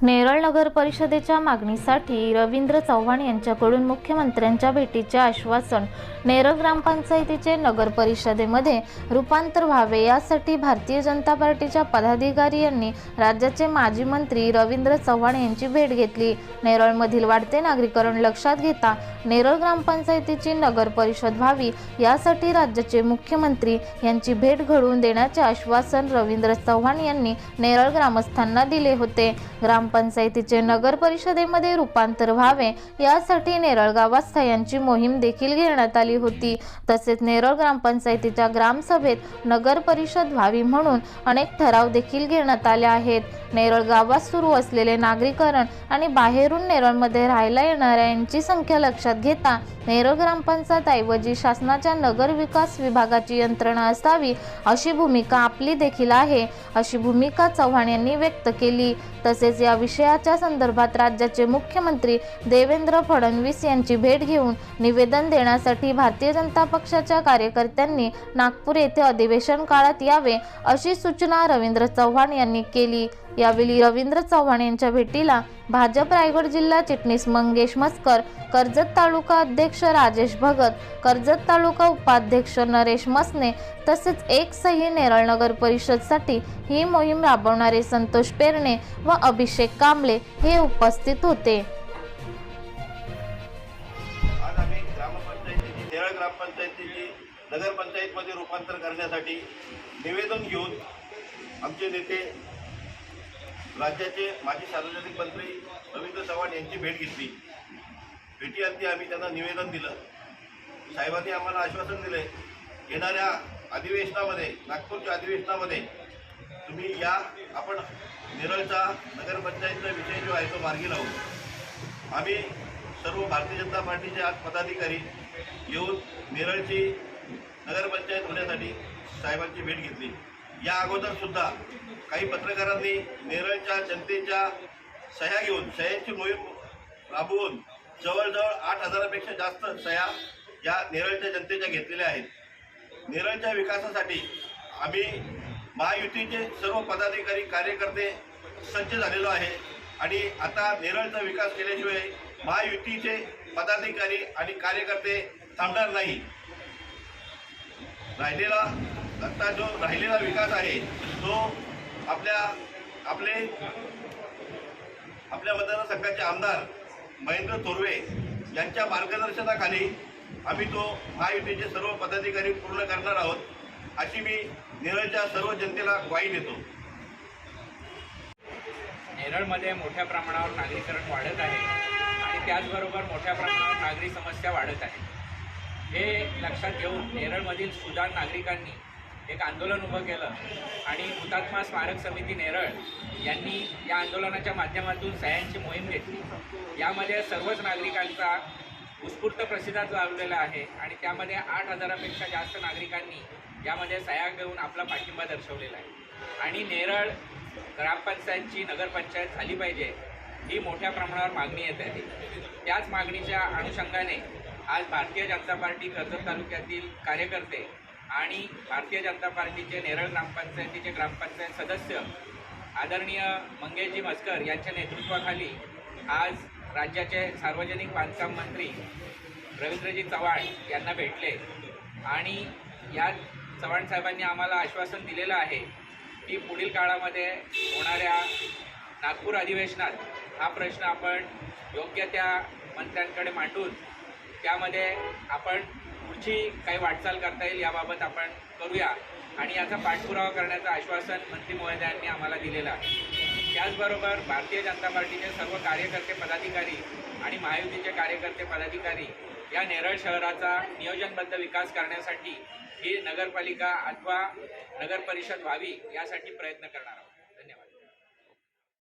नेरळ नगर परिषदेच्या मागणीसाठी रवींद्र चव्हाण यांच्याकडून मुख्यमंत्र्यांच्या भेटीचे आश्वासन। नेरळ ग्रामपंचायतीचे नगर परिषदेमध्ये रूपांतर व्हावे यासाठी भारतीय जनता पार्टीच्या पदाधिकारी यांनी राज्याचे माजी मंत्री रवींद्र चव्हाण यांची भेट घेतली। नेरळमधील वाढते नागरीकरण लक्षात घेता नेरळ ग्रामपंचायतीची नगर परिषद व्हावी यासाठी राज्याचे मुख्यमंत्री यांची भेट घडवून देण्याचे आश्वासन रवींद्र चव्हाण यांनी नेरळ ग्रामस्थांना दिले होते। ग्रामपंचायतीचे नगर परिषदेमध्ये रूपांतर व्हावे यासाठी नेरळ गावात सह्यांची मोहीम देखील घेण्यात आली होती। तसेच नेरळ ग्रामपंचायतीच्या ग्रामसभेत नगर परिषद व्हावी म्हणून अनेक ठराव देखील घेण्यात आले आहेत। नेरळ गावात सुरू असलेले नागरीकरण आणि बाहेरून नेरळमध्ये राहायला येणाऱ्यांची संख्या लक्षात घेता नेरळ ग्रामपंचायत ऐवजी शासनाच्या नगर विकास विभागाची यंत्रणा असावी अशी भूमिका आपली देखील आहे, अशी भूमिका चव्हाण यांनी व्यक्त केली। तसेच या विषयाच्या संदर्भात राज्याचे मुख्यमंत्री देवेंद्र फडणवीस यांची भेट घेऊन निवेदन देण्यासाठी भारतीय जनता पक्षाच्या कार्यकर्त्यांनी नागपूर येथे अधिवेशन काळात यावे अशी सूचना रवींद्र चव्हाण यांनी केली। यावेळी रवींद्र चव्हाण यांच्या भेटीला भाजप रायगड जिल्हा चिटणीस मंगेश मस्कर, कर्जत तालुका अध्यक्ष राजेश भगत, कर्जत तालुका उपाध्यक्ष नरेश मसने तसेच एक सही नेरळ नगर परिषदसाठी ही मोहीम राबवणारे संतोष पेरणे व अभिषेक कांबळे हे उपस्थित होते। आज आम्ही नेरळ ग्रामपंचायतीची नगर पंचायतमध्ये रूपांतर करण्यासाठी निवेदन घेऊन आमचे नेते राज्याचे माजी सार्वजनिक मंत्री रवींद्र चव्हाण यांची भेट घेतली। भेटीअंती आम्ही त्यांना निवेदन दिलं। साहेबांनी आम्हाला आश्वासन दिले, येणाऱ्या अधिवेशनामध्ये, नागपूरच्या अधिवेशनामध्ये तुम्ही या, आपण नेरळचा नगरपंचायतचा विषय जो आहे तो मार्गी लावू। आम्ही सर्व भारतीय जनता पार्टीचे आज पदाधिकारी येऊन नेरळची नगरपंचायत होण्यासाठी साहेबांची भेट घेतली। या अगोदर सुद्धा काही पत्रकारांनी नेरळच्या जनतेच्या सह्या घेऊन सह्यांची मोहीम राबवून जवळजवळ 8,000पेक्षा जास्त सह्या या नेरळच्या जनतेच्या घेतलेल्या आहेत। नेरळच्या विकासासाठी आम्ही महायुतीचे सर्व पदाधिकारी कार्यकर्ते सज्ज झालेलो आहे आणि आता नेरळचा विकास केल्याशिवाय महायुतीचे पदाधिकारी आणि कार्यकर्ते थांबणार नाही। आता जो राहिलेला विकास आहे तो आपल्या मतदारसंघाचे आमदार महेंद्र थोरवे यांच्या मार्गदर्शनाखाली आम्ही तो महायुतीचे सर्व पदाधिकारी पूर्ण करणार आहोत, अशी मी नेरळच्या सर्व जनतेला ग्वाही देतो। नेरळमध्ये मोठ्या प्रमाणावर नागरीकरण वाढत आहे आणि त्याचबरोबर मोठ्या प्रमाणावर नागरी समस्या वाढत आहे। हे लक्षात घेऊन नेरळमधील सुजाण नागरिकांनी एक आंदोलन उभं केलं आणि हुतात्मा स्मारक समिती नेरळ यांनी या आंदोलनाच्या माध्यमातून सह्यांची मोहीम घेतली। यामध्ये सर्वच नागरिकांचा उत्स्फूर्त प्रतिसाद लाभलेला आहे आणि त्यामध्ये 8,000पेक्षा जास्त नागरिकांनी यामध्ये सह्या घेऊन आपला पाठिंबा दर्शवलेला आहे आणि नेरळ ग्रामपंचायतची नगरपंचायत झाली पाहिजे ही मोठ्या प्रमाणावर मागणी येत आहे। त्याच मागणीच्या अनुषंगाने आज भारतीय जनता पार्टी कर्जत तालुक्यातील कार्यकर्ते आणि भारतीय जनता पार्टीचे नेरळ ग्रामपंचायतीचे ग्रामपंचायत सदस्य आदरणीय मंगेशजी मस्कर यांच्या नेतृत्वाखाली आज राज्याचे सार्वजनिक बांधकाम मंत्री रवींद्रजी चव्हाण यांना भेटले आणि या चव्हाण साहेबांनी आम्हाला आश्वासन दिलेलं आहे की पुढील काळामध्ये होणाऱ्या नागपूर अधिवेशनात हा प्रश्न आपण योग्य त्या मंत्र्यांकडे मांडून त्यामध्ये आपण पुढची काही वाटचाल करता येईल याबाबत आपण करूया आणि याचा पाठपुरावा करण्याचं आश्वासन मंत्री महोदयांनी आम्हाला दिलेलं आहे। त्याचबरोबर भारतीय जनता पार्टीचे सर्व कार्यकर्ते पदाधिकारी आणि महायुतीचे कार्यकर्ते पदाधिकारी या नेरळ शहराचा नियोजनबद्ध विकास करण्यासाठी ही नगरपालिका अथवा नगर परिषद व्हावी यासाठी प्रयत्न करणार आहोत।